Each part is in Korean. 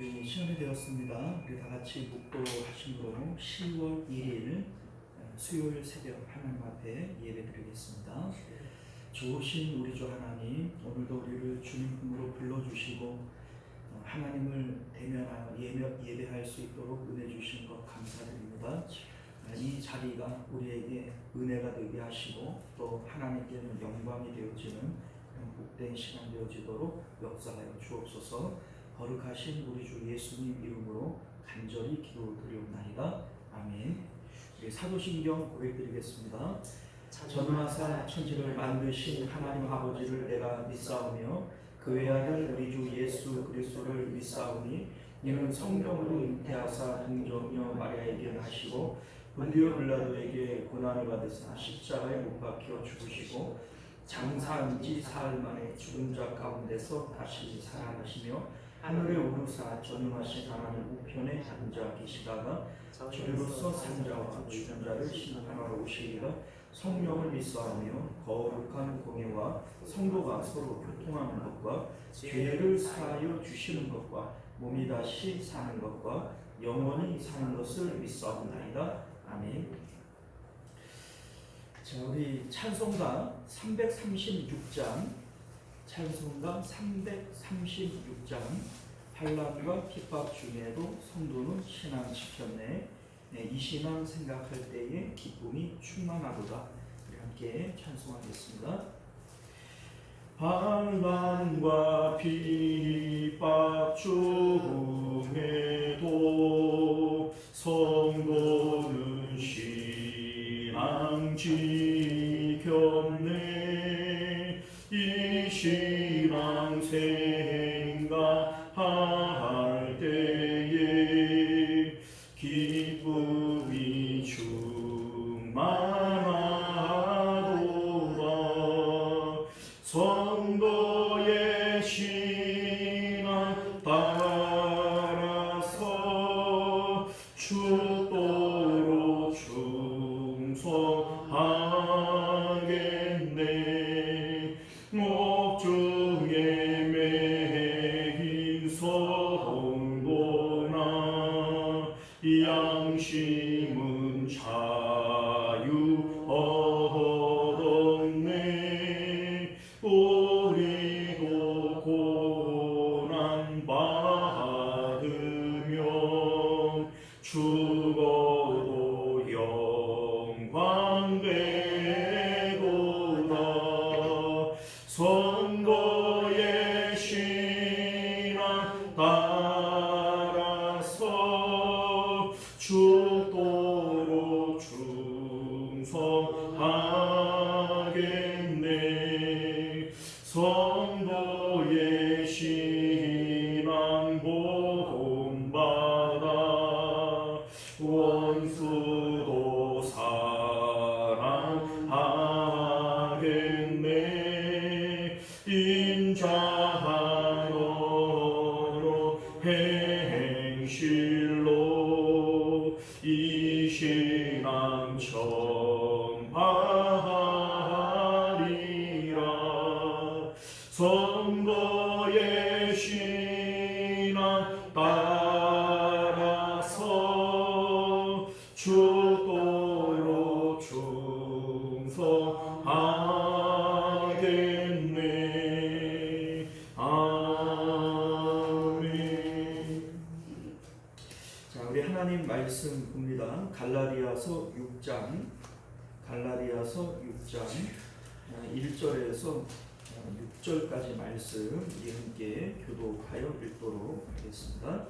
우리 시간이 되었습니다. 우리 다 같이 묵도하심으로 10월 1일 수요일 새벽 하나님 앞에 예배드리겠습니다. 좋으신 우리 주 하나님, 오늘도 우리를 주님 품으로 불러주시고 하나님을 대면하여 예배할 수 있도록 은혜 주신 것 감사드립니다. 이 자리가 우리에게 은혜가 되게 하시고 또 하나님께는 영광이 되어지는 복된 시간 되어지도록 역사하여 주옵소서. 거룩하신 우리 주 예수님 이름으로 간절히 기도드리옵나이다. 아멘. 사도신경 고백드리겠습니다. 전능하사 천지를 만드신 하나님 아버지를 내가 믿사오며 그 외아들 우리 주 예수 그리스도를 믿사오니 이는 성령으로 잉태하사 동정녀 마리아에게 나시고 본디오 빌라도에게 고난을 받으사 십자가에 못 박혀 죽으시고 장사한 지 사흘 만에 죽은 자 가운데서 다시 살아나시며 하늘에 오르사 전능하신 하나님 우편에 앉아 계시다가 저리로서 산자와 죽은 자를 심판하러 오시리라. 성령을 믿사오며 거룩한 공예와 성도가 서로 교통하는 것과 죄를 사하여 주시는 것과 몸이 다시 사는 것과 영원히 사는 것을 믿사옵나이다. 아멘. 자, 우리 찬송가 336장, 찬송가 336장, 환난과 핍박 중에도 성도는 신앙 지켰네. 이 신앙 생각할 때에 기쁨이 충만하도다. 우리 함께 찬송하겠습니다. 환난과 핍박 중에도 성도는 신앙 지켰네. 이 신앙 생각할 때에 기쁨이 충만하도다. 성도의 신앙 따라서 죽도록 충성하겠네. 목중에 매인 성도나 양심은 자유 얻었네. 우리도 고난 받으며 죽어도 영광 되도다. 성도의 신앙 따라서 죽도록 충성하겠네. 성도의 신앙 본받아 원수도 사랑하겠네. 인자하여로 행실로 이 신앙 전하리라. 성도의 신앙 따라서 죽도록 충성하겠네. 아멘. 자, 우리 하나님 말씀 봅니다. 갈라디아서 6장 1절에서 6절까지 말씀 우리 함께 교독하여 읽도록 하겠습니다.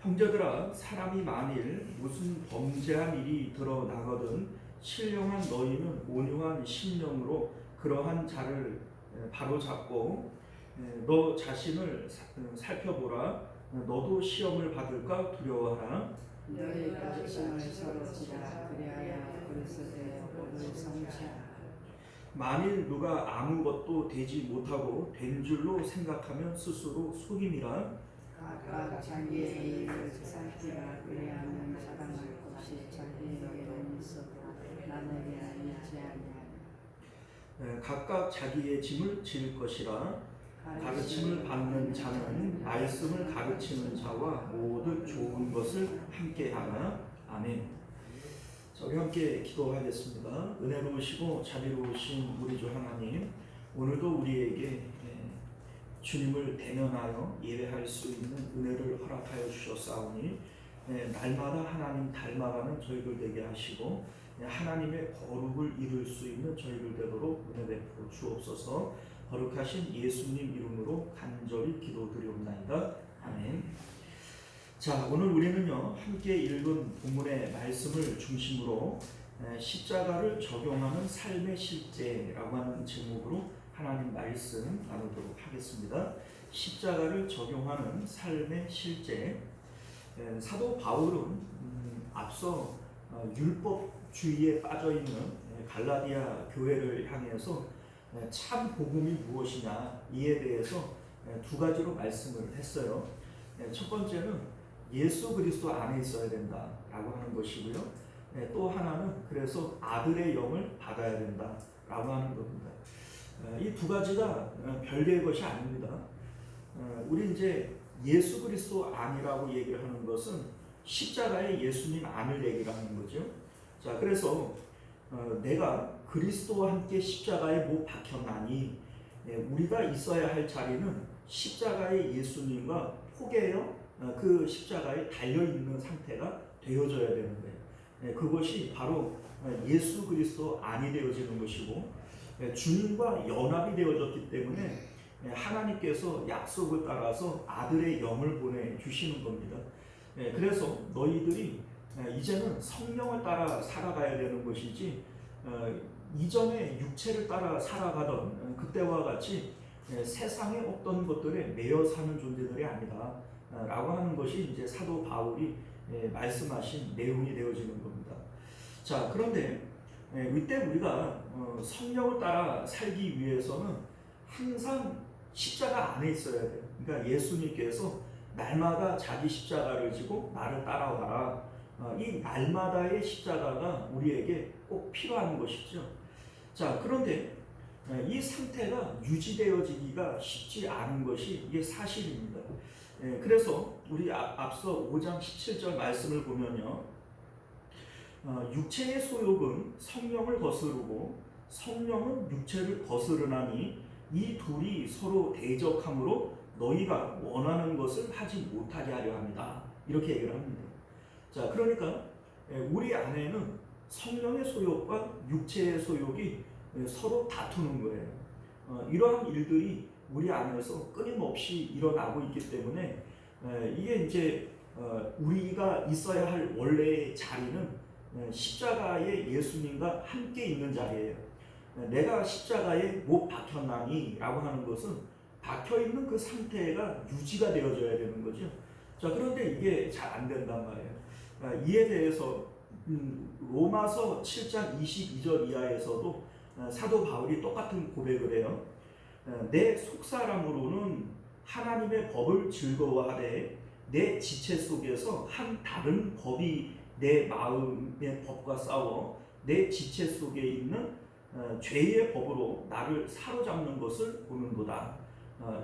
형제들아, 사람이 만일 무슨 범죄한 일이 드러나거든 신령한 너희는 온유한 심령으로 그러한 자를 바로잡고 너 자신을 살펴보라. 너도 시험을 받을까 두려워하라. 너희가 자신을 서로지라 그리하여 그리스도의 복을 성취하라. 만일 누가 아무것도 되지 못하고 된 줄로 생각하면 스스로 속임이라. 각각 자기의 일을 살피라. 그리하면 자랑할 것이 자기에게는 있어도 남에게는 있지 아니하리라. 각각 자기의 짐을 질 것이라. 가르쳐 가르침을 받는 자는 말씀을 가르치는 자와 모든 좋은 것을 함께하나. 아멘. 자, 우리 함께 기도하겠습니다. 은혜로우시고 자비로우신 우리 주 하나님, 오늘도 우리에게 주님을 대면하여 예배할 수 있는 은혜를 허락하여 주셨사오니 날마다 하나님 닮아가는 저희들 되게 하시고 하나님의 거룩을 이룰 수 있는 저희들 되도록 은혜 베풀어 주옵소서. 거룩하신 예수님 이름으로 간절히 기도드리옵나이다. 아멘. 자, 오늘 우리는요 함께 읽은 본문의 말씀을 중심으로 십자가를 적용하는 삶의 실제라고 하는 제목으로 하나님 말씀 나누도록 하겠습니다. 십자가를 적용하는 삶의 실제. 사도 바울은 앞서 율법주의에 빠져있는 갈라디아 교회를 향해서 참 복음이 무엇이냐 이에 대해서 두 가지로 말씀을 했어요. 첫 번째는 예수 그리스도 안에 있어야 된다라고 하는 것이고요. 또 하나는 그래서 아들의 영을 받아야 된다라고 하는 겁니다. 이 두 가지가 별개의 것이 아닙니다. 우리 이제 예수 그리스도 안이라고 얘기를 하는 것은 십자가의 예수님 안을 얘기를 하는 거죠. 자, 그래서 내가 그리스도와 함께 십자가에 못 박혔나니 우리가 있어야 할 자리는 십자가의 예수님과 포개어 그 십자가에 달려있는 상태가 되어져야 되는 거예요. 그것이 바로 예수 그리스도 안이 되어지는 것이고 주님과 연합이 되어졌기 때문에 하나님께서 약속을 따라서 아들의 영을 보내주시는 겁니다. 그래서 너희들이 이제는 성령을 따라 살아가야 되는 것이지 이전에 육체를 따라 살아가던 그때와 같이 세상의 어떤 것들에 매여 사는 존재들이 아니다 라고 하는 것이 이제 사도 바울이 말씀하신 내용이 되어지는 겁니다. 자, 그런데 이때 우리가 성령을 따라 살기 위해서는 항상 십자가 안에 있어야 돼요. 그러니까 예수님께서 날마다 자기 십자가를 지고 나를 따라와라. 이 날마다의 십자가가 우리에게 꼭 필요한 것이죠. 자, 그런데 이 상태가 유지되어지기가 쉽지 않은 것이 이게 사실입니다. 그래서 우리 앞서 5장 17절 말씀을 보면요. 육체의 소욕은 성령을 거스르고 성령은 육체를 거스르나니 이 둘이 서로 대적함으로 너희가 원하는 것을 하지 못하게 하려 합니다. 이렇게 얘기를 합니다. 자, 그러니까 우리 안에는 성령의 소욕과 육체의 소욕이 서로 다투는 거예요. 이러한 일들이 우리 안에서 끊임없이 일어나고 있기 때문에 이게 이제 우리가 있어야 할 원래의 자리는 십자가의 예수님과 함께 있는 자리예요. 내가 십자가에 못 박혔나니 라고 하는 것은 박혀있는 그 상태가 유지가 되어져야 되는 거죠. 자, 그런데 이게 잘 안 된단 말이에요. 이에 대해서 로마서 7장 22절 이하에서도 사도 바울이 똑같은 고백을 해요. 내 속사람으로는 하나님의 법을 즐거워하되 내 지체 속에서 한 다른 법이 내 마음의 법과 싸워 내 지체 속에 있는 죄의 법으로 나를 사로잡는 것을 보는도다.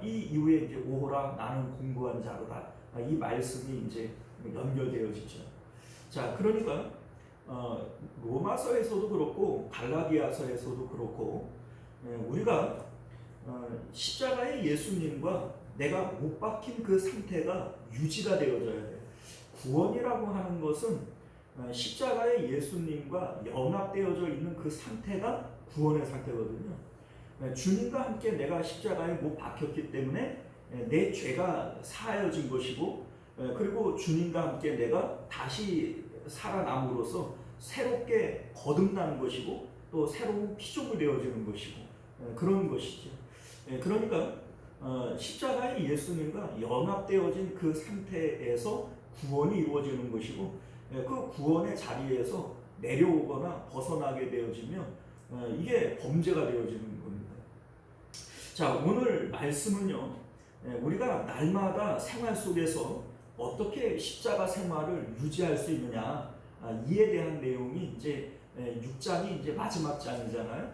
이 이후에 이제 오호라 나는 공고한 자로다. 이 말씀이 이제 연결되어지죠. 자, 그러니까 로마서에서도 그렇고 갈라디아서에서도 그렇고 우리가 십자가의 예수님과 내가 못 박힌 그 상태가 유지가 되어져야 돼요. 구원이라고 하는 것은 십자가의 예수님과 연합되어져 있는 그 상태가 구원의 상태거든요. 주님과 함께 내가 십자가에 못 박혔기 때문에 내 죄가 사하여진 것이고 그리고 주님과 함께 내가 다시 살아남으로써 새롭게 거듭나는 것이고 또 새로운 피조물이 되어지는 것이고 그런 것이죠. 그러니까 십자가의 예수님과 연합되어진 그 상태에서 구원이 이루어지는 것이고 그 구원의 자리에서 내려오거나 벗어나게 되어지면 이게 범죄가 되어지는 겁니다. 자, 오늘 말씀은요, 우리가 날마다 생활 속에서 어떻게 십자가 생활을 유지할 수 있느냐 이에 대한 내용이 이제 6장이 이제 마지막 장이잖아요.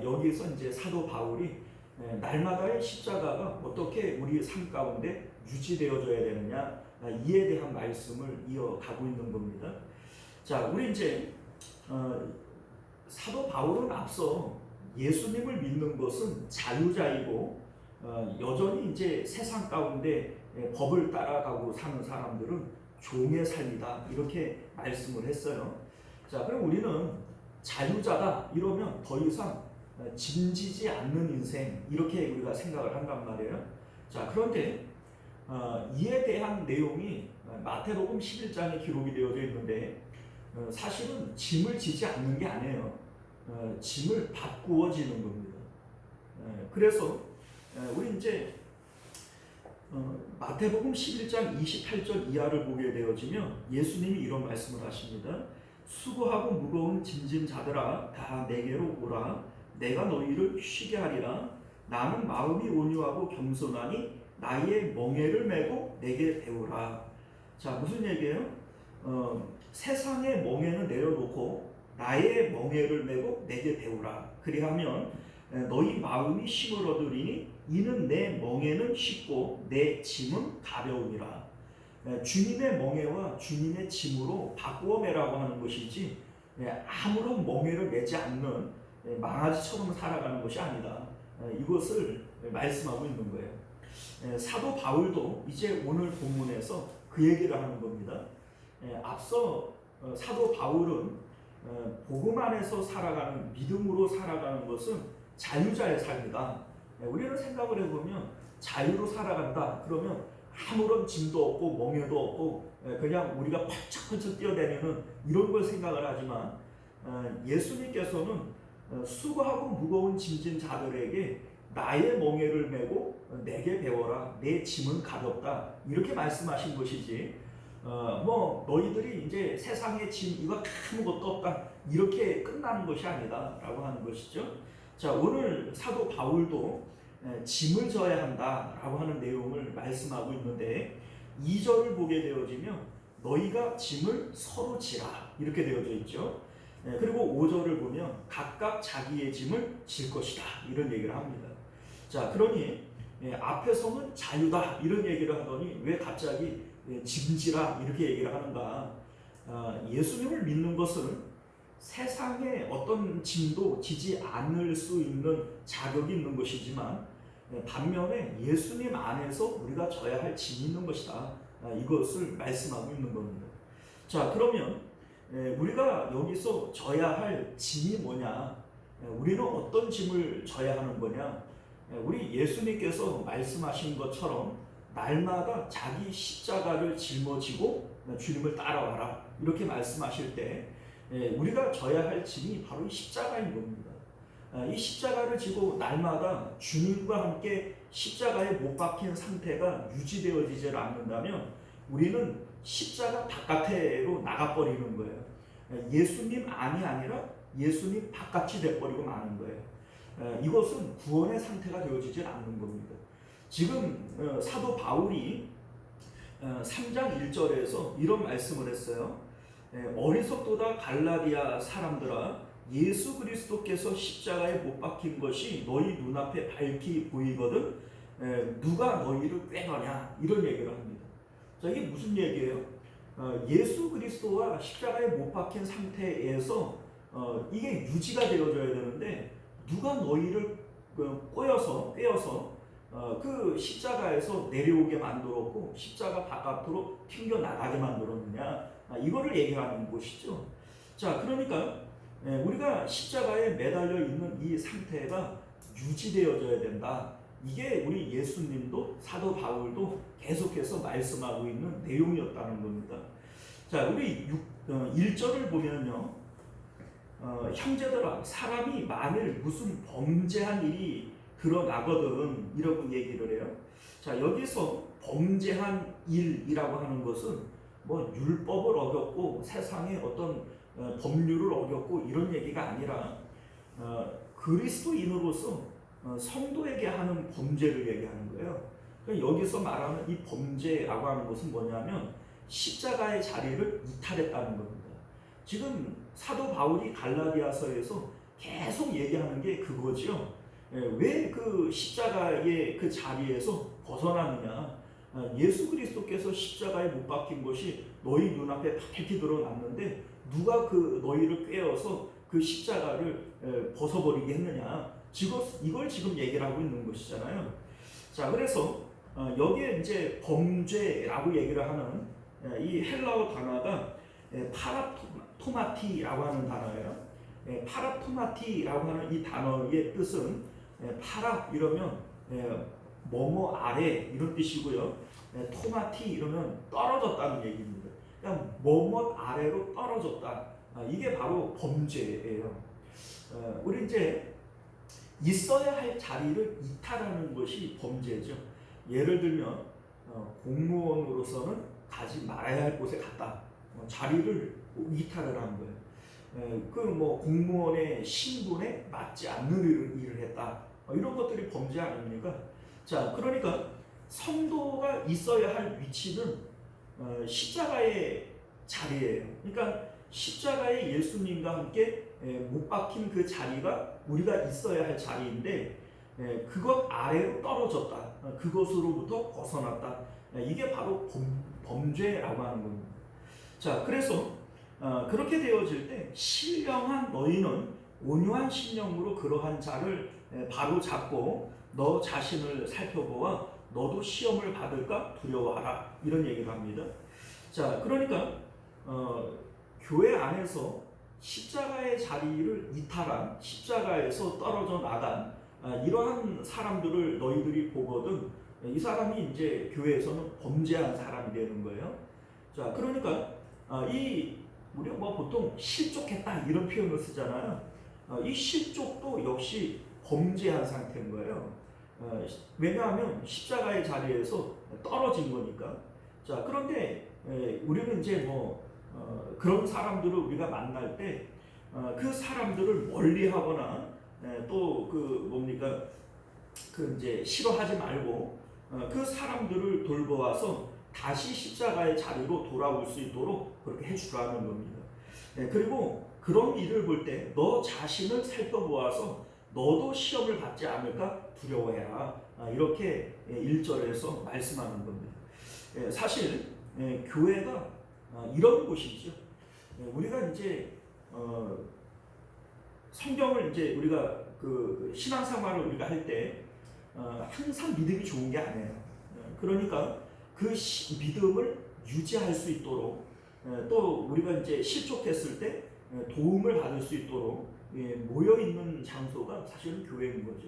여기서 이제 사도 바울이 날마다의 십자가가 어떻게 우리 삶 가운데 유지되어져야 되느냐, 이에 대한 말씀을 이어가고 있는 겁니다. 자, 우리 이제 사도 바울은 앞서 예수님을 믿는 것은 자유자이고 여전히 이제 세상 가운데 법을 따라가고 사는 사람들은 종의 삶이다, 이렇게 말씀을 했어요. 자, 그럼 우리는 자유자다 이러면 더 이상 짐지지 않는 인생, 이렇게 우리가 생각을 한단 말이에요. 자, 그런데 이에 대한 내용이 마태복음 11장에 기록이 되어져 있는데 사실은 짐을 지지 않는 게 아니에요. 짐을 바꾸어 지는 겁니다. 그래서 우리 이제 마태복음 11장 28절 이하를 보게 되어지면 예수님이 이런 말씀을 하십니다. 수고하고 무거운 짐진 자들아 다 내게로 오라. 내가 너희를 쉬게 하리라. 나는 마음이 온유하고 겸손하니 나의 멍에를 메고 내게 배우라. 자, 무슨 얘기예요? 세상의 멍에는 내려놓고 나의 멍에를 메고 내게 배우라. 그리하면 너희 마음이 쉼을 얻으리니 이는 내 멍에는 쉽고 내 짐은 가벼우니라. 주님의 멍에와 주님의 짐으로 바꾸어 매라고 하는 것이지 아무런 멍에를 매지 않는 망아지처럼 살아가는 것이 아니다. 이것을 말씀하고 있는 거예요. 사도 바울도 이제 오늘 본문에서 그 얘기를 하는 겁니다. 앞서 사도 바울은 복음 안에서 살아가는, 믿음으로 살아가는 것은 자유자의 삶이다. 우리는 생각을 해보면 자유로 살아간다 그러면 아무런 짐도 없고 멍에도 없고 그냥 우리가 펄쩍펄쩍 뛰어다니는 이런 걸 생각을 하지만 예수님께서는 수고하고 무거운 짐진 자들에게 나의 멍에를 메고 내게 배워라. 내 짐은 가볍다. 이렇게 말씀하신 것이지 너희들이 이제 세상의 짐 이거 아무것도 없다 이렇게 끝나는 것이 아니다 라고 하는 것이죠. 자, 오늘 사도 바울도 짐을 져야 한다 라고 하는 내용을 말씀하고 있는데 2절을 보게 되어지면 너희가 짐을 서로 지라 이렇게 되어져 있죠. 그리고 5절을 보면 각각 자기의 짐을 질 것이다 이런 얘기를 합니다. 자, 그러니 앞에서는 자유다 이런 얘기를 하더니 왜 갑자기 짐지라 이렇게 얘기를 하는가? 예수님을 믿는 것은 세상에 어떤 짐도 지지 않을 수 있는 자격이 있는 것이지만 반면에 예수님 안에서 우리가 져야 할 짐이 있는 것이다. 이것을 말씀하고 있는 겁니다. 자, 그러면 우리가 여기서 져야 할 짐이 뭐냐? 우리는 어떤 짐을 져야 하는 거냐? 우리 예수님께서 말씀하신 것처럼 날마다 자기 십자가를 짊어지고 주님을 따라와라 이렇게 말씀하실 때 우리가 져야 할 짐이 바로 십자가인 겁니다. 이 십자가를 지고 날마다 주님과 함께 십자가에 못 박힌 상태가 유지되어지지 않는다면 우리는 십자가 바깥으로 나가버리는 거예요. 예수님 안이 아니라 예수님 바깥이 돼버리고 마는 거예요. 이것은 구원의 상태가 되어지지 않는 겁니다. 지금 사도 바울이 3장 1절에서 이런 말씀을 했어요. 어리석도다 갈라디아 사람들아 예수 그리스도께서 십자가에 못 박힌 것이 너희 눈앞에 밝히 보이거든 누가 너희를 꾀더냐 이런 얘기를 합니다. 자, 이게 무슨 얘기예요? 예수 그리스도와 십자가에 못 박힌 상태에서 이게 유지가 되어져야 되는데 누가 너희를 꿰어서 그 십자가에서 내려오게 만들었고 십자가 바깥으로 튕겨나가게 만들었느냐, 이거를 얘기하는 것이죠. 자, 그러니까 우리가 십자가에 매달려 있는 이 상태가 유지되어져야 된다. 이게 우리 예수님도 사도 바울도 계속해서 말씀하고 있는 내용이었다는 겁니다. 자, 우리 1절을 보면요. 형제들아 사람이 만일 무슨 범죄한 일이 드러나거든 이라고 얘기를 해요. 자, 여기서 범죄한 일이라고 하는 것은 뭐 율법을 어겼고 세상의 어떤 법률을 어겼고 이런 얘기가 아니라 그리스도인으로서 성도에게 하는 범죄를 얘기하는 거예요. 그러니까 여기서 말하는 이 범죄라고 하는 것은 뭐냐면 십자가의 자리를 이탈했다는 겁니다. 지금 사도 바울이 갈라디아서에서 계속 얘기하는 게 그거죠. 왜 그 십자가의 그 자리에서 벗어나느냐? 예수 그리스도께서 십자가에 못 박힌 것이 너희 눈앞에 밝히 드러났는데 누가 그 너희를 꿰어서 그 십자가를 벗어버리게 했느냐? 이걸 지금 얘기를 하고 있는 것이잖아요. 자, 그래서 여기에 이제 범죄라고 얘기를 하는 이 헬라어 단어가 파라토마티라고 하는 단어예요. 파라토마티라고 하는 이 단어의 뜻은 파라 이러면 뭐뭐 아래 이런 뜻이고요. 토마티 이러면 떨어졌다는 얘기입니다. 그냥 뭐뭐 아래로 떨어졌다. 이게 바로 범죄예요. 우리 이제 있어야 할 자리를 이탈하는 것이 범죄죠. 예를 들면 공무원으로서는 가지 말아야 할 곳에 갔다. 자리를 이탈을 한 거예요. 그 뭐 공무원의 신분에 맞지 않는 일을 했다. 이런 것들이 범죄 아닙니까? 자, 그러니까 성도가 있어야 할 위치는 십자가의 자리예요. 그러니까 십자가의 예수님과 함께 못 박힌 그 자리가 우리가 있어야 할 자리인데 그것 아래로 떨어졌다. 그것으로부터 벗어났다. 이게 바로 범죄라고 하는 겁니다. 자, 그래서 그렇게 되어질 때 신령한 너희는 온유한 심령으로 그러한 자를 바로 잡고 너 자신을 살펴보아 너도 시험을 받을까 두려워하라. 이런 얘기를 합니다. 자, 그러니까 교회 안에서 십자가의 자리를 이탈한, 십자가에서 떨어져 나간 이러한 사람들을 너희들이 보거든 이 사람이 이제 교회에서는 범죄한 사람이 되는 거예요. 자, 그러니까 우리가 뭐 보통 실족했다 이런 표현을 쓰잖아요. 이 실족도 역시 범죄한 상태인 거예요. 왜냐하면 십자가의 자리에서 떨어진 거니까. 자, 그런데 우리는 이제 그런 사람들을 우리가 만날 때 그 사람들을 멀리하거나 또 이제 싫어하지 말고 그 사람들을 돌보아서 다시 십자가의 자리로 돌아올 수 있도록 그렇게 해주라는 겁니다. 그리고 그런 일을 볼 때 너 자신을 살펴보아서 너도 시험을 받지 않을까 두려워해라. 이렇게 1절에서 말씀하는 겁니다. 사실 교회가 이런 곳이죠. 우리가 이제 성경을 이제 우리가 그 신앙생활을 우리가 할 때 항상 믿음이 좋은 게 아니에요. 그러니까 그 믿음을 유지할 수 있도록 또 우리가 이제 실족했을 때 도움을 받을 수 있도록 모여 있는 장소가 사실은 교회인 거죠.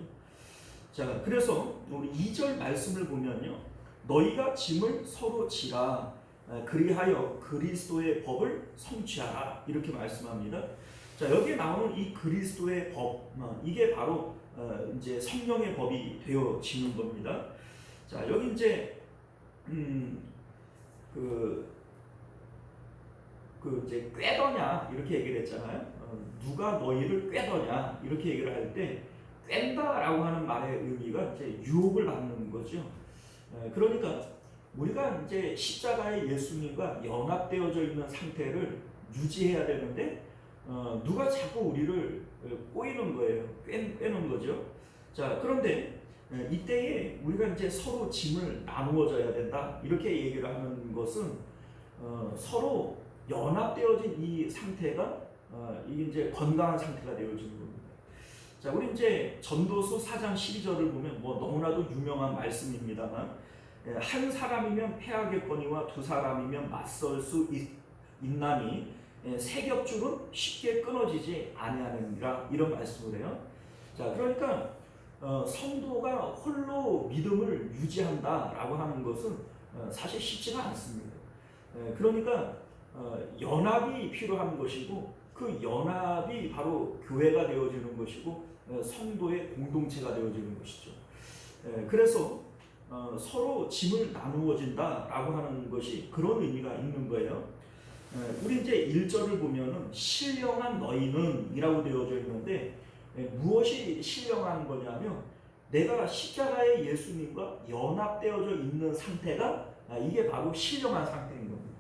자, 그래서 우리 2절 말씀을 보면요, 너희가 짐을 서로 지라 그리하여 그리스도의 법을 성취하라 이렇게 말씀합니다. 자, 여기에 나오는 이 그리스도의 법, 이게 바로 이제 성령의 법이 되어지는 겁니다. 자, 여기 이제 이제 꿰더냐 이렇게 얘기를 했잖아요. 누가 너희를 꿰더냐 이렇게 얘기를 할 때 꿰다라고 하는 말의 의미가 이제 유혹을 받는 거죠. 그러니까 우리가 이제 십자가의 예수님과 연합되어져 있는 상태를 유지해야 되는데 누가 자꾸 우리를 꼬이는 거예요. 꿰는 거죠. 자, 그런데 이때에 우리가 이제 서로 짐을 나누어져야 된다 이렇게 얘기를 하는 것은 서로 연합되어진 이 상태가 이게 이제 건강한 상태가 되어지는 겁니다. 자, 우리 이제 전도서 4장 12절을 보면 너무나도 유명한 말씀입니다만 한 사람이면 패하겠거니와 두 사람이면 맞설 수 있나니 세 겹줄은 쉽게 끊어지지 아니하느니라 이런 말씀을 해요. 자, 그러니까 성도가 홀로 믿음을 유지한다라고 하는 것은 사실 쉽지가 않습니다. 그러니까 연합이 필요한 것이고 그 연합이 바로 교회가 되어지는 것이고 성도의 공동체가 되어지는 것이죠. 그래서 서로 짐을 나누어진다라고 하는 것이 그런 의미가 있는 거예요. 우리 이제 1절을 보면은 신령한 너희는 이라고 되어져 있는데 무엇이 신령한 거냐면 내가 십자가의 예수님과 연합되어져 있는 상태가 이게 바로 신령한 상태인 겁니다.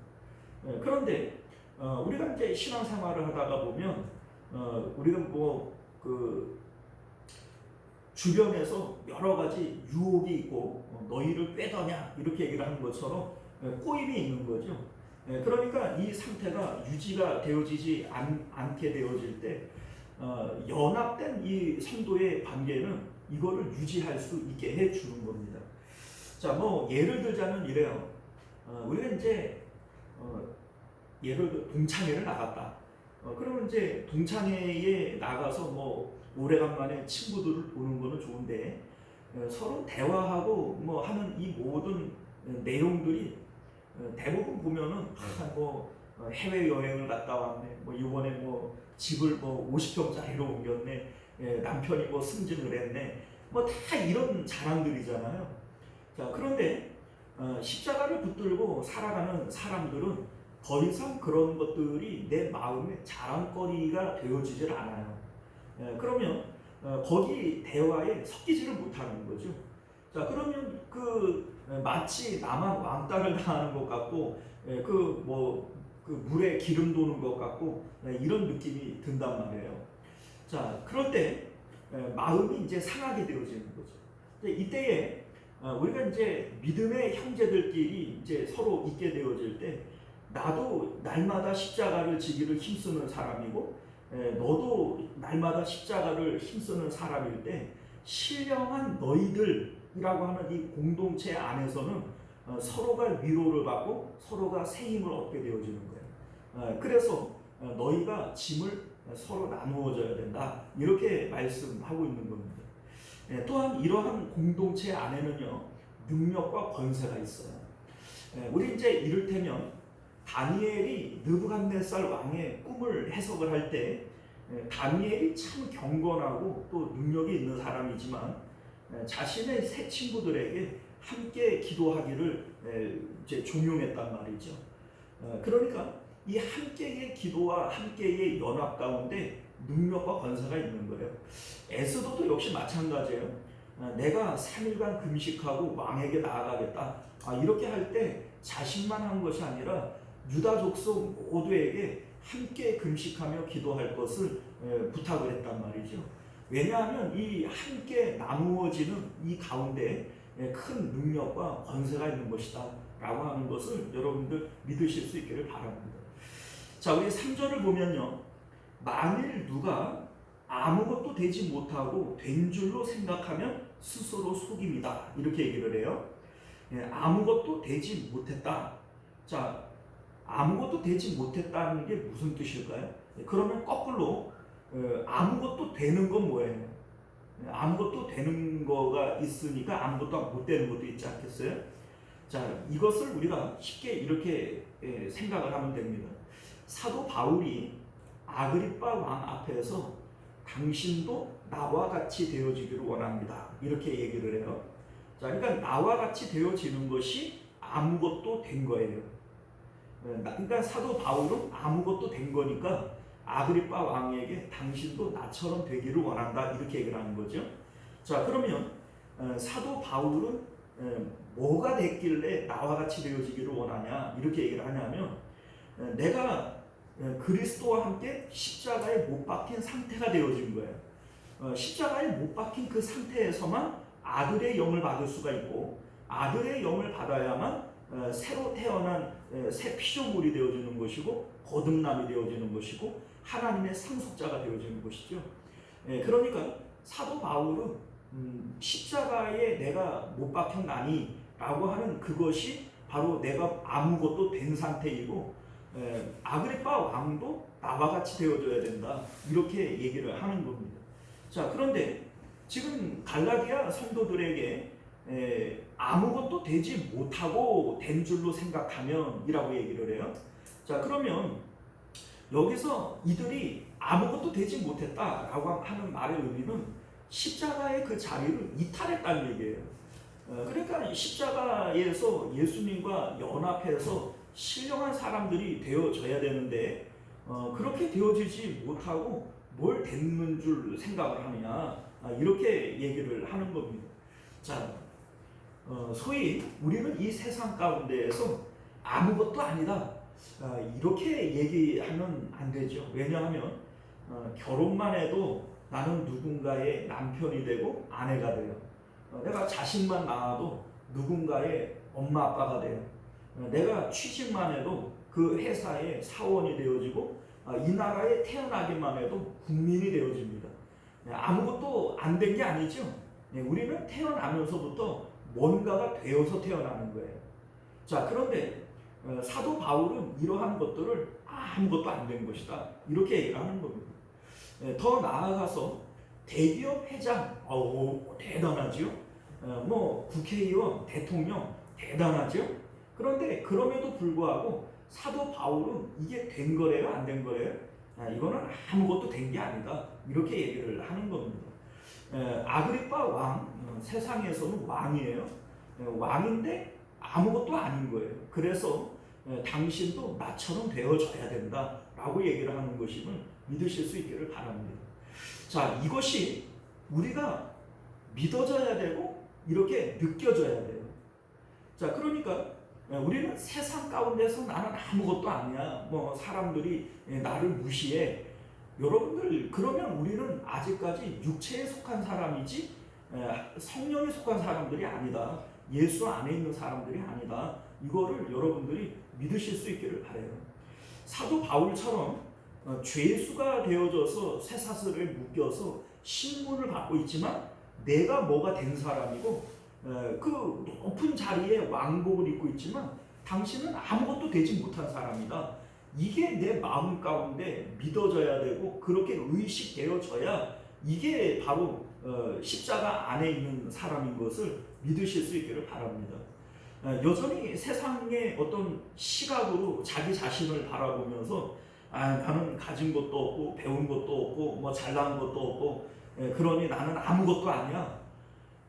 그런데 우리가 이제 신앙생활을 하다가 보면 우리가 주변에서 여러 가지 유혹이 있고 너희를 꾀더냐 이렇게 얘기를 하는 것처럼 꼬임이 있는 거죠. 그러니까 이 상태가 유지가 되어지지 않게 되어질 때 연합된 이 성도의 관계는 이거를 유지할 수 있게 해주는 겁니다. 자, 뭐 예를 들자면 이래요. 우리가 이제 예를 들어 동창회를 나갔다. 그러면 이제 동창회에 나가서 뭐 오래간만에 친구들을 보는 거는 좋은데 서로 대화하고 뭐 하는 이 모든 내용들이 대부분 보면은 뭐 해외 여행을 갔다 왔네. 뭐 이번에 뭐 집을 뭐 50평짜리로 옮겼네. 남편이 뭐 승진을 했네. 뭐 다 이런 자랑들이잖아요. 자, 그런데 십자가를 붙들고 살아가는 사람들은 더 이상 그런 것들이 내 마음의 자랑거리가 되어지질 않아요. 그러면 거기 대화에 섞이지를 못하는 거죠. 자, 그러면 마치 나만 왕따를 당하는 것 같고 그 물에 기름 도는 것 같고 이런 느낌이 든단 말이에요. 자, 그럴 때 마음이 이제 상하게 되어지는 거죠. 이때에 우리가 이제 믿음의 형제들끼리 이제 서로 있게 되어질 때 나도 날마다 십자가를 지기를 힘쓰는 사람이고 너도 날마다 십자가를 힘쓰는 사람일 때 신령한 너희들이라고 하는 이 공동체 안에서는 서로가 위로를 받고 서로가 새 힘을 얻게 되어지는 거예요. 그래서 너희가 짐을 서로 나누어져야 된다 이렇게 말씀하고 있는 겁니다. 또한 이러한 공동체 안에는요 능력과 권세가 있어요. 우리 이제 이를테면 다니엘이 느부갓네살 왕의 꿈을 해석을 할 때 다니엘이 참 경건하고 또 능력이 있는 사람이지만 자신의 세 친구들에게 함께 기도하기를 이제 종용했단 말이죠. 그러니까 이 함께의 기도와 함께의 연합 가운데 능력과 권세가 있는 거예요. 에스더도 역시 마찬가지예요. 내가 3일간 금식하고 왕에게 나아가겠다. 이렇게 할 때 자신만 한 것이 아니라 유다 족속 모두에게 함께 금식하며 기도할 것을 부탁을 했단 말이죠. 왜냐하면 이 함께 나누어지는 이 가운데 큰 능력과 권세가 있는 것이다 라고 하는 것을 여러분들 믿으실 수 있기를 바랍니다. 자, 우리 3절을 보면요, 만일 누가 아무것도 되지 못하고 된 줄로 생각하면 스스로 속임이다 이렇게 얘기를 해요. 아무것도 되지 못했다. 자, 아무것도 되지 못했다는 게 무슨 뜻일까요? 그러면 거꾸로 아무것도 되는 건 뭐예요? 아무것도 되는 거가 있으니까 아무것도 못 되는 것도 있지 않겠어요? 자, 이것을 우리가 쉽게 이렇게 생각을 하면 됩니다. 사도 바울이 아그리빠 왕 앞에서 당신도 나와 같이 되어지기를 원합니다 이렇게 얘기를 해요. 자, 그러니까 나와 같이 되어지는 것이 아무것도 된 거예요. 그러니까 사도 바울은 아무것도 된 거니까 아그리빠 왕에게 당신도 나처럼 되기를 원한다 이렇게 얘기를 하는 거죠. 자, 그러면 사도 바울은 뭐가 됐길래 나와 같이 되어지기를 원하냐 이렇게 얘기를 하냐면 내가 그리스도와 함께 십자가에 못 박힌 상태가 되어진 거예요. 십자가에 못 박힌 그 상태에서만 아들의 영을 받을 수가 있고 아들의 영을 받아야만 새로 태어난 새 피조물이 되어지는 것이고 거듭남이 되어지는 것이고 하나님의 상속자가 되어지는 것이죠. 그러니까 사도 바울은 십자가에 내가 못 박혔나니 라고 하는 그것이 바로 내가 아무것도 된 상태이고 아그리빠 왕도 나와 같이 되어줘야 된다 이렇게 얘기를 하는 겁니다. 자, 그런데 지금 갈라디아 성도들에게 아무것도 되지 못하고 된 줄로 생각하면 이라고 얘기를 해요. 자, 그러면 여기서 이들이 아무것도 되지 못했다라고 하는 말의 의미는 십자가의 그 자리를 이탈했다는 얘기예요. 그러니까 십자가에서 예수님과 연합해서 신령한 사람들이 되어져야 되는데 그렇게 되어지지 못하고 뭘 됐는 줄 생각을 하느냐 이렇게 얘기를 하는 겁니다. 자, 소위 우리는 이 세상 가운데에서 아무것도 아니다 이렇게 얘기하면 안 되죠. 왜냐하면 결혼만 해도 나는 누군가의 남편이 되고 아내가 돼요. 내가 자식만 낳아도 누군가의 엄마 아빠가 돼요. 내가 취직만 해도 그 회사의 사원이 되어지고 이 나라에 태어나기만 해도 국민이 되어집니다. 아무것도 안 된 게 아니죠. 우리는 태어나면서부터 뭔가가 되어서 태어나는 거예요. 자, 그런데 사도 바울은 이러한 것들을 아무것도 안 된 것이다, 이렇게 얘기를 하는 겁니다. 더 나아가서 대기업 회장, 대단하지요. 뭐 국회의원, 대통령 대단하죠. 그런데 그럼에도 불구하고 사도 바울은 이게 된 거래요, 안 된 거래요? 이거는 아무것도 된 게 아니다, 이렇게 얘기를 하는 겁니다. 아그리빠 왕, 세상에서는 왕이에요. 왕인데 아무것도 아닌 거예요. 그래서 당신도 나처럼 되어줘야 된다라고 얘기를 하는 것임을 믿으실 수 있기를 바랍니다. 자, 이것이 우리가 믿어져야 되고 이렇게 느껴져야 돼요. 자, 그러니까 우리는 세상 가운데서 나는 아무것도 아니야, 뭐 사람들이 나를 무시해. 여러분들, 그러면 우리는 아직까지 육체에 속한 사람이지 성령에 속한 사람들이 아니다, 예수 안에 있는 사람들이 아니다, 이거를 여러분들이 믿으실 수 있기를 바라요. 사도 바울처럼 죄수가 되어져서 쇠사슬에 묶여서 신분을 갖고 있지만 내가 뭐가 된 사람이고 그 높은 자리에 왕복을 입고 있지만 당신은 아무것도 되지 못한 사람이다, 이게 내 마음 가운데 믿어져야 되고 그렇게 의식되어져야 이게 바로 십자가 안에 있는 사람인 것을 믿으실 수 있기를 바랍니다. 여전히 세상의 어떤 시각으로 자기 자신을 바라보면서 나는 가진 것도 없고 배운 것도 없고 뭐 잘난 것도 없고 그러니 나는 아무것도 아니야.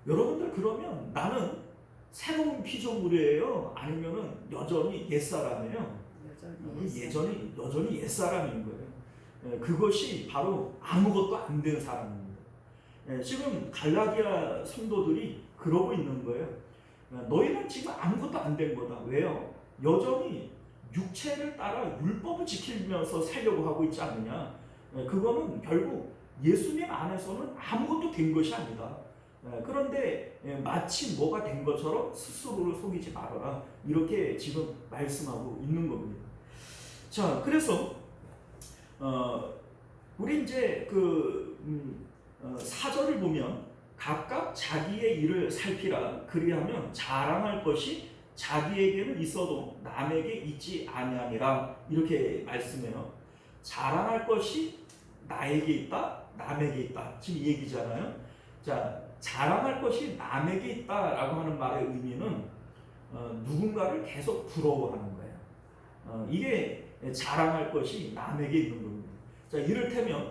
여러분들, 그러면 나는 새로운 피조물이에요, 아니면은 여전히 옛사람이에요? 여전히 옛사람인 거예요. 그것이 바로 아무것도 안 된 사람입니다. 지금 갈라디아 성도들이 그러고 있는 거예요. 너희는 지금 아무것도 안 된 거다. 왜요? 여전히 육체를 따라 율법을 지키면서 살려고 하고 있지 않느냐. 그거는 결국 예수님 안에서는 아무것도 된 것이 아니다. 그런데 마치 뭐가 된 것처럼 스스로를 속이지 말아라, 이렇게 지금 말씀하고 있는 겁니다. 자, 그래서 우리 이제 그 4절을 보면 각각 자기의 일을 살피라, 그리하면 자랑할 것이 자기에게는 있어도 남에게 있지 아니하니라, 이렇게 말씀해요. 자랑할 것이 나에게 있다, 남에게 있다, 지금 이 얘기잖아요. 자, 자랑할 것이 남에게 있다라고 하는 말의 의미는 누군가를 계속 부러워하는 거예요. 이게 자랑할 것이 남에게 있는 겁니다. 자, 이를테면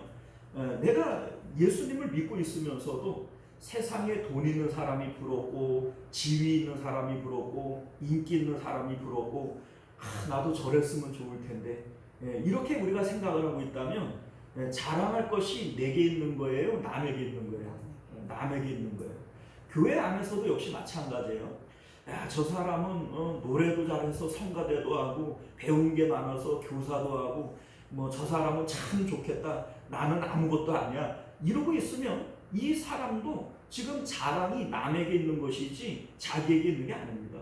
내가 예수님을 믿고 있으면서도 세상에 돈 있는 사람이 부럽고 지위 있는 사람이 부럽고 인기 있는 사람이 부럽고 나도 저랬으면 좋을 텐데, 이렇게 우리가 생각을 하고 있다면 자랑할 것이 내게 있는 거예요, 남에게 있는 거예요? 남에게 있는 거예요. 교회 안에서도 역시 마찬가지예요. 야, 저 사람은 노래도 잘해서 성가대도 하고 배운 게 많아서 교사도 하고 뭐 저 사람은 참 좋겠다, 나는 아무것도 아니야, 이러고 있으면 이 사람도 지금 자랑이 남에게 있는 것이지 자기에게 있는 게 아닙니다.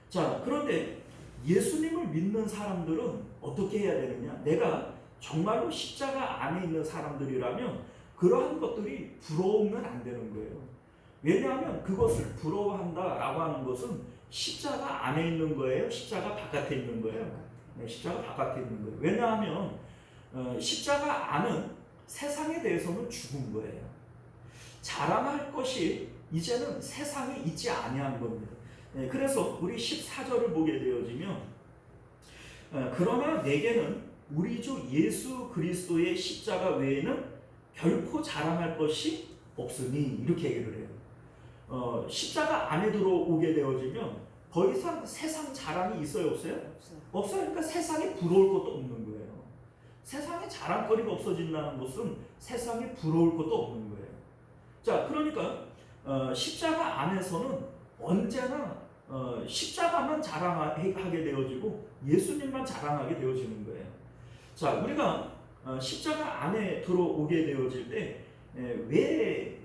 자, 그런데 예수님을 믿는 사람들은 어떻게 해야 되느냐? 내가 정말로 십자가 안에 있는 사람들이라면 그러한 것들이 부러우면 안 되는 거예요. 왜냐하면 그것을 부러워한다라고 하는 것은 십자가 안에 있는 거예요, 십자가 바깥에 있는 거예요? 십자가 바깥에 있는 거예요. 왜냐하면 십자가 안은 세상에 대해서는 죽은 거예요. 자랑할 것이 이제는 세상에 있지 아니한 겁니다. 그래서 우리 14절을 보게 되어지면 그러나 내게는 우리 주 예수 그리스도의 십자가 외에는 결코 자랑할 것이 없으니, 이렇게 얘기를 해요. 십자가 안에 들어오게 되어지면 더 이상 세상 자랑이 있어요, 없어요? 없어요. 그러니까 세상에 부러울 것도 없는 거예요. 세상에 자랑거리가 없어진다는 것은 세상에 부러울 것도 없는 거예요. 자, 그러니까 십자가 안에서는 언제나 십자가만 자랑하게 되어지고 예수님만 자랑하게 되어지는 거예요. 자, 우리가 십자가 안에 들어오게 되어질 때 왜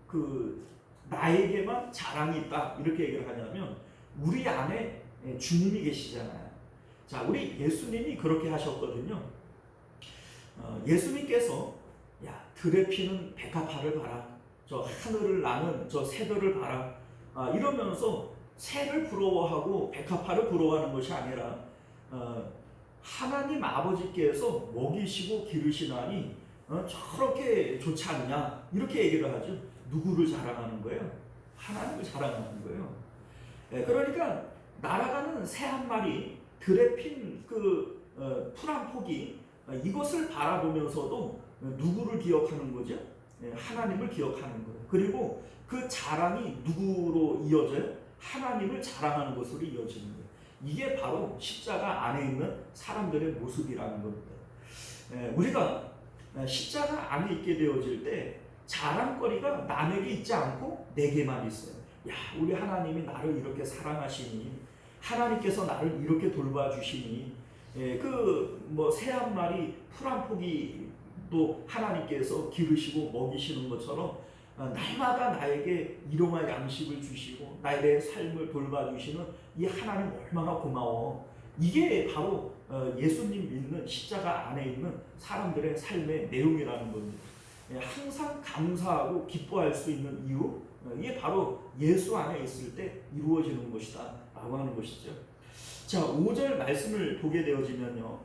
그 나에게만 자랑이 있다 이렇게 얘기를 하냐면 우리 안에 주님이 계시잖아요. 자, 우리 예수님이 그렇게 하셨거든요. 예수님께서 야, 들에 피는 백합화를 봐라, 저 하늘을 나는 저 새들을 봐라, 이러면서 새를 부러워하고 백합화를 부러워하는 것이 아니라 하나님 아버지께서 먹이시고 기르시나니 저렇게 좋지 않냐 이렇게 얘기를 하죠. 누구를 자랑하는 거예요? 하나님을 자랑하는 거예요. 그러니까 날아가는 새 한 마리, 들에 핀 그 풀 한 포기, 이것을 바라보면서도 누구를 기억하는 거죠? 하나님을 기억하는 거예요. 그리고 그 자랑이 누구로 이어져요? 하나님을 자랑하는 것으로 이어지는 거예요. 이게 바로 십자가 안에 있는 사람들의 모습이라는 겁니다. 우리가 십자가 안에 있게 되어질 때 자랑거리가 남에게 있지 않고 내게만 있어요. 야, 우리 하나님이 나를 이렇게 사랑하시니, 하나님께서 나를 이렇게 돌봐주시니, 그 뭐 새 한 마리 풀 한 포기도 하나님께서 기르시고 먹이시는 것처럼 날마다 나에게 일용할 양식을 주시고 나의 삶을 돌봐주시는 이 하나님 얼마나 고마워. 이게 바로 예수님 믿는 십자가 안에 있는 사람들의 삶의 내용이라는 겁니다. 항상 감사하고 기뻐할 수 있는 이유, 이게 바로 예수 안에 있을 때 이루어지는 것이다 라고 하는 것이죠. 자, 5절 말씀을 보게 되어지면요,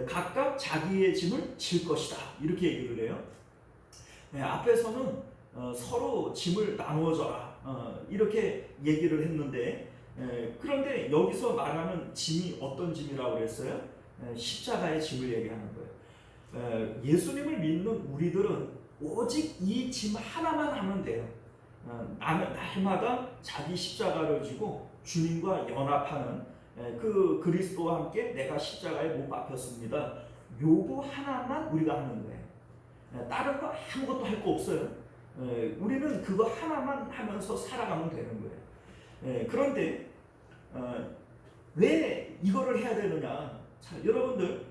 각각 자기의 짐을 질 것이다 이렇게 얘기를 해요. 앞에서는 서로 짐을 나누어져라 이렇게 얘기를 했는데, 그런데 여기서 말하는 짐이 어떤 짐이라고 그랬어요? 십자가의 짐을 얘기하는 거예요. 예수님을 믿는 우리들은 오직 이 짐 하나만 하면 돼요. 날마다 자기 십자가를 지고 주님과 연합하는 그 그리스도와 함께 내가 십자가에 못 박혔습니다. 요거 하나만 우리가 하는 거예요. 다른 거 아무것도 할 거 없어요. 우리는 그거 하나만 하면서 살아가면 되는 거예요. 그런데 왜 이거를 해야 되느냐? 자, 여러분들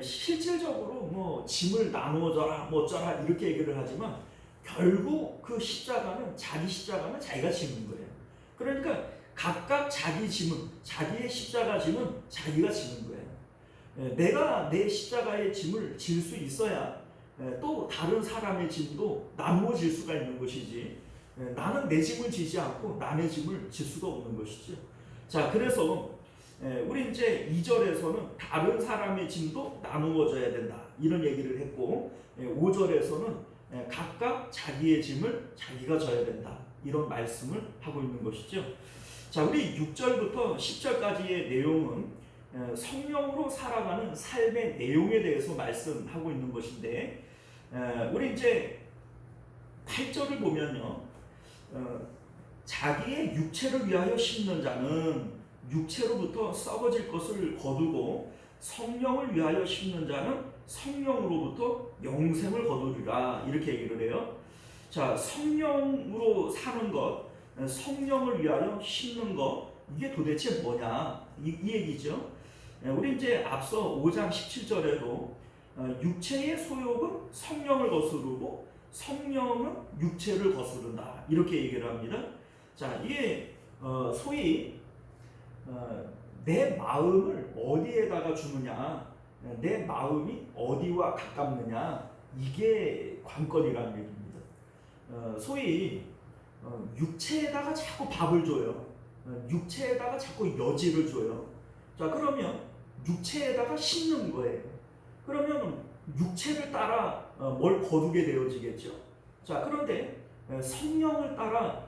실질적으로 뭐 짐을 나누어져라 뭐 어쩌라 이렇게 얘기를 하지만 결국 그 십자가는 자기 십자가는 자기가 지는 거예요. 그러니까 각각 자기 짐은, 자기의 십자가 짐은 자기가 지는 거예요. 내가 내 십자가의 짐을 질 수 있어야 또 다른 사람의 짐도 나누어질 수가 있는 것이지, 나는 내 짐을 지지 않고 남의 짐을 질 수가 없는 것이죠. 자, 그래서 우리 이제 2절에서는 다른 사람의 짐도 나누어져야 된다 이런 얘기를 했고, 5절에서는 각각 자기의 짐을 자기가 져야 된다 이런 말씀을 하고 있는 것이죠. 자, 우리 6절부터 10절까지의 내용은 성령으로 살아가는 삶의 내용에 대해서 말씀하고 있는 것인데, 우리 이제 8절을 보면요, 자기의 육체를 위하여 심는 자는 육체로부터 썩어질 것을 거두고 성령을 위하여 심는 자는 성령으로부터 영생을 거두리라 이렇게 얘기를 해요. 자, 성령으로 사는 것, 성령을 위하여 심는 것, 이게 도대체 뭐냐 이 얘기죠. 우리 이제 앞서 5장 17절에도 육체의 소욕은 성령을 거스르고 성령은 육체를 거스른다 이렇게 얘기를 합니다. 자, 이게 소위 내 마음을 어디에다가 주느냐, 내 마음이 어디와 가깝느냐, 이게 관건이라는 얘기입니다. 소위 육체에다가 자꾸 밥을 줘요. 육체에다가 자꾸 여지를 줘요. 자, 그러면 육체에다가 심는 거예요. 그러면 육체를 따라 뭘 거두게 되어지겠죠. 자, 그런데 성령을 따라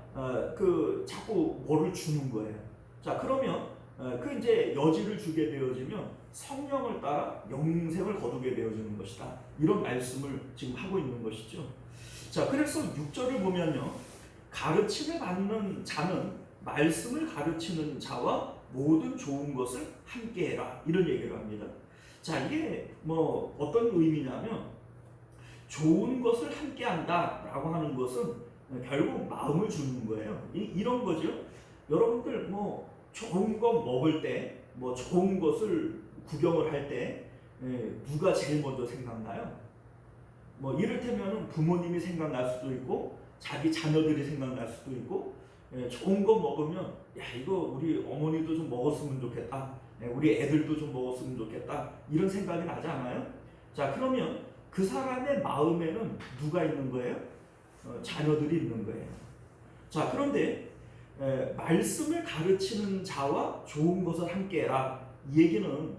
자꾸 뭐를 주는 거예요. 자, 그러면 그 이제 여지를 주게 되어지면 성령을 따라 영생을 거두게 되어지는 것이다. 이런 말씀을 지금 하고 있는 것이죠. 자, 그래서 6절을 보면요, 가르침을 받는 자는 말씀을 가르치는 자와 모든 좋은 것을 함께해라 이런 얘기를 합니다. 자, 이게 뭐 어떤 의미냐면, 좋은 것을 함께한다라고 하는 것은 결국 마음을 주는 거예요. 이런 거죠. 여러분들 뭐 좋은 거 먹을 때, 뭐 좋은 것을 구경을 할 때 누가 제일 먼저 생각나요? 뭐 이를테면 부모님이 생각날 수도 있고 자기 자녀들이 생각날 수도 있고 좋은 거 먹으면 야 이거 우리 어머니도 좀 먹었으면 좋겠다. 우리 애들도 좀 먹었으면 좋겠다. 이런 생각이 나지 않아요? 자 그러면 그 사람의 마음에는 누가 있는 거예요? 자녀들이 있는 거예요. 자 그런데 말씀을 가르치는 자와 좋은 것을 함께 해라. 이 얘기는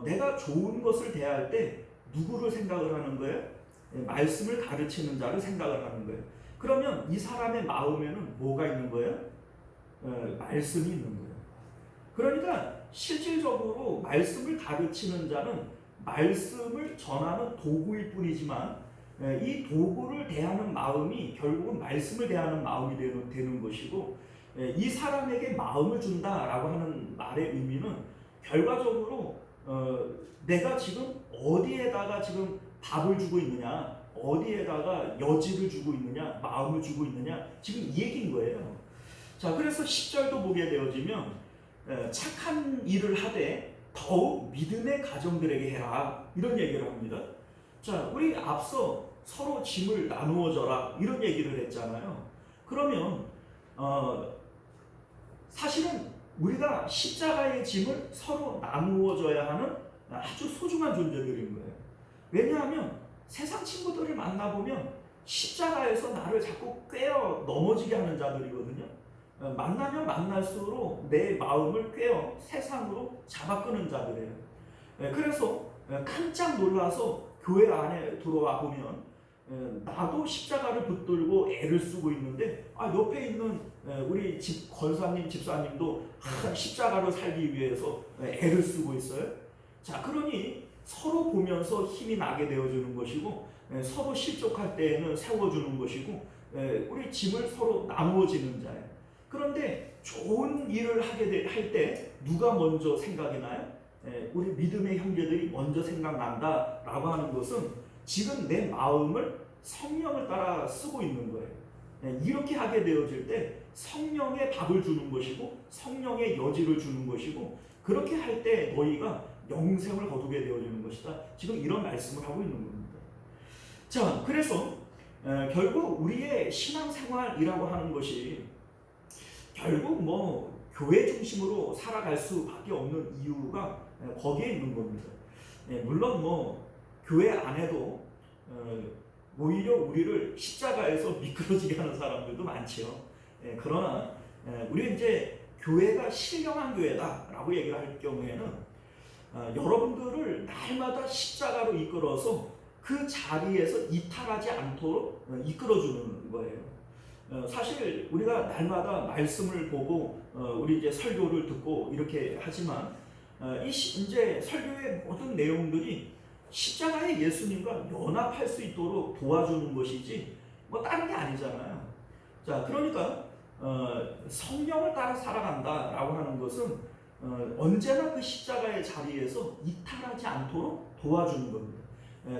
내가 좋은 것을 대할 때 누구를 생각을 하는 거예요? 말씀을 가르치는 자를 생각을 하는 거예요. 그러면 이 사람의 마음에는 뭐가 있는 거예요? 말씀이 있는 거예요. 그러니까 실질적으로 말씀을 가르치는 자는 말씀을 전하는 도구일 뿐이지만 이 도구를 대하는 마음이 결국은 말씀을 대하는 마음이 되는 것이고 이 사람에게 마음을 준다라고 하는 말의 의미는 결과적으로 내가 지금 어디에다가 지금 밥을 주고 있느냐, 어디에다가 여지를 주고 있느냐, 마음을 주고 있느냐, 지금 이 얘기인 거예요. 자, 그래서 10절도 보게 되어지면 착한 일을 하되 더욱 믿음의 가정들에게 해라 이런 얘기를 합니다. 자, 우리 앞서 서로 짐을 나누어 줘라 이런 얘기를 했잖아요. 그러면 사실은 우리가 십자가의 짐을 서로 나누어 줘야 하는 아주 소중한 존재들인 거예요. 왜냐하면 세상 친구들을 만나보면 십자가에서 나를 자꾸 꿰어 넘어지게 하는 자들이거든요. 만나면 만날수록 내 마음을 꿰어 세상으로 잡아끄는 자들이에요. 그래서 깜짝 놀라서 교회 안에 들어와 보면 나도 십자가를 붙들고 애를 쓰고 있는데 옆에 있는 우리 권사님, 집사님도 십자가로 살기 위해서 애를 쓰고 있어요. 자, 그러니 서로 보면서 힘이 나게 되어주는 것이고 서로 실족할 때에는 세워주는 것이고 우리 짐을 서로 나누어지는 자예요. 그런데 좋은 일을 할 때 누가 먼저 생각이 나요? 우리 믿음의 형제들이 먼저 생각난다라고 하는 것은 지금 내 마음을 성령을 따라 쓰고 있는 거예요. 이렇게 하게 되어질 때 성령의 밥을 주는 것이고 성령의 여지를 주는 것이고 그렇게 할 때 너희가 영생을 거두게 되어지는 것이다. 지금 이런 말씀을 하고 있는 겁니다. 자, 그래서 결국 우리의 신앙생활이라고 하는 것이 결국 뭐 교회 중심으로 살아갈 수밖에 없는 이유가 거기에 있는 겁니다. 물론 뭐 교회 안에도 오히려 우리를 십자가에서 미끄러지게 하는 사람들도 많죠. 그러나 우리 이제 교회가 신령한 교회다라고 얘기를 할 경우에는 여러분들을 날마다 십자가로 이끌어서 그 자리에서 이탈하지 않도록 이끌어주는 거예요. 사실 우리가 날마다 말씀을 보고 우리 이제 설교를 듣고 이렇게 하지만 이제 설교의 모든 내용들이 십자가의 예수님과 연합할 수 있도록 도와주는 것이지 뭐 다른 게 아니잖아요. 자, 그러니까 성령을 따라 살아간다라고 하는 것은 언제나 그 십자가의 자리에서 이탈하지 않도록 도와주는 겁니다.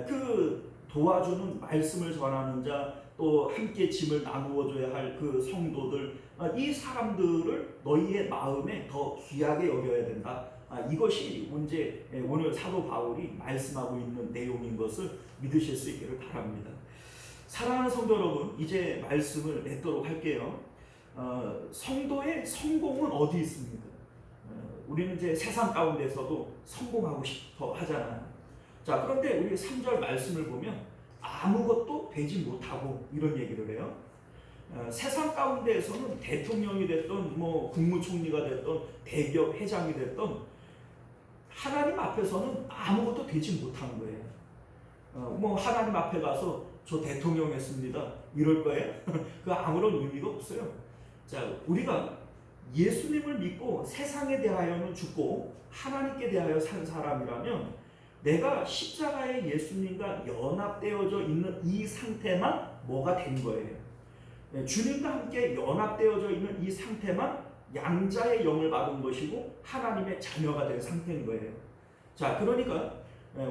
그 도와주는 말씀을 전하는 자, 또 함께 짐을 나누어줘야 할 그 성도들, 이 사람들을 너희의 마음에 더 귀하게 여겨야 된다. 이것이 오늘 사도 바울이 말씀하고 있는 내용인 것을 믿으실 수 있기를 바랍니다. 사랑하는 성도 여러분, 이제 말씀을 맺도록 할게요. 성도의 성공은 어디 있습니까? 우리는 이제 세상 가운데서도 성공하고 싶어 하잖아요. 자, 그런데 우리 3절 말씀을 보면 아무것도 되지 못하고 이런 얘기를 해요. 세상 가운데에서는 대통령이 됐던 뭐 국무총리가 됐던 대기업 회장이 됐던 하나님 앞에서는 아무것도 되지 못한 거예요. 뭐 하나님 앞에 가서 저 대통령 했습니다 이럴 거예요? 그 아무런 의미가 없어요. 자, 우리가 예수님을 믿고 세상에 대하여는 죽고 하나님께 대하여 산 사람이라면 내가 십자가의 예수님과 연합되어져 있는 이 상태만 뭐가 된 거예요. 주님과 함께 연합되어져 있는 이 상태만 양자의 영을 받은 것이고 하나님의 자녀가 된 상태인 거예요. 자, 그러니까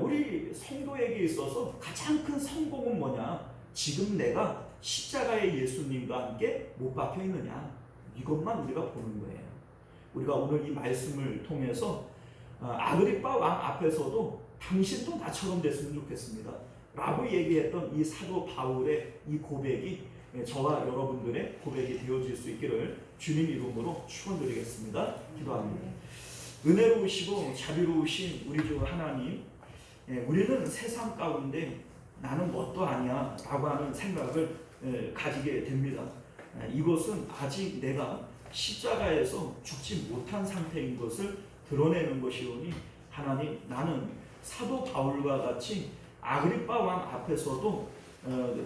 우리 성도에게 있어서 가장 큰 성공은 뭐냐? 지금 내가 십자가의 예수님과 함께 못 박혀 있느냐? 이것만 우리가 보는 거예요. 우리가 오늘 이 말씀을 통해서 아그리빠 왕 앞에서도 당신도 나처럼 됐으면 좋겠습니다 라고 얘기했던 이 사도 바울의 이 고백이 저와 여러분들의 고백이 되어질 수 있기를 주님 이름으로 축원드리겠습니다. 기도합니다. 은혜로우시고 자비로우신 우리 주 하나님, 우리는 세상 가운데 나는 뭣도 아니야 라고 하는 생각을 가지게 됩니다. 이것은 아직 내가 십자가에서 죽지 못한 상태인 것을 드러내는 것이오니 하나님, 나는 사도 바울과 같이 아그리빠 왕 앞에서도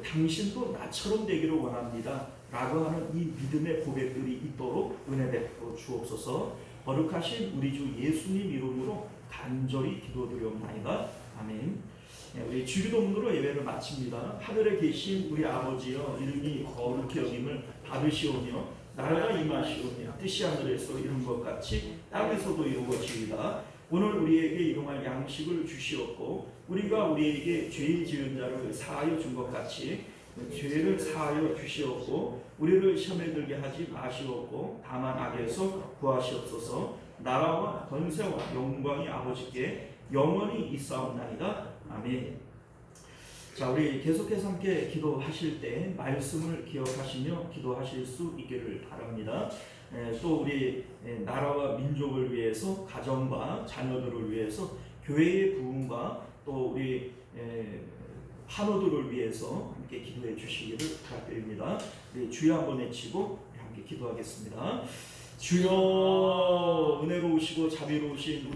당신도 나처럼 되기를 원합니다 라고 하는 이 믿음의 고백들이 있도록 은혜 베풀어 주옵소서. 거룩하신 우리 주 예수님 이름으로 간절히 기도드리옵나이다. 아멘. 우리 주기도문으로 예배를 마칩니다. 하늘에 계신 우리 아버지여, 이름이 거룩히 여김을 받으시오며 나라가 임하시오며 뜻이 하늘에서 이룬 것 같이 땅에서도 이루어지이다. 오늘 우리에게 일용할 양식을 주시옵고 우리가 우리에게 죄 지은 자를 사하여 준 것 같이 죄를 사하여 주시옵고 우리를 시험에 들게 하지 마시옵고 다만 악에서 구하시옵소서. 나라와 권세와 영광이 아버지께 영원히 있사옵나이다. 아멘. 자, 우리 계속해서 함께 기도하실 때 말씀을 기억하시며 기도하실 수 있기를 바랍니다. 또 우리 나라와 민족을 위해서, 가정과 자녀들을 위해서, 교회의 부흥과 또 우리 환우들을 위해서 함께 기도해 주시기를 부탁드립니다. 우리 주여 한번 외치고 함께 기도하겠습니다. 주여, 은혜로우시고 자비로우신 우리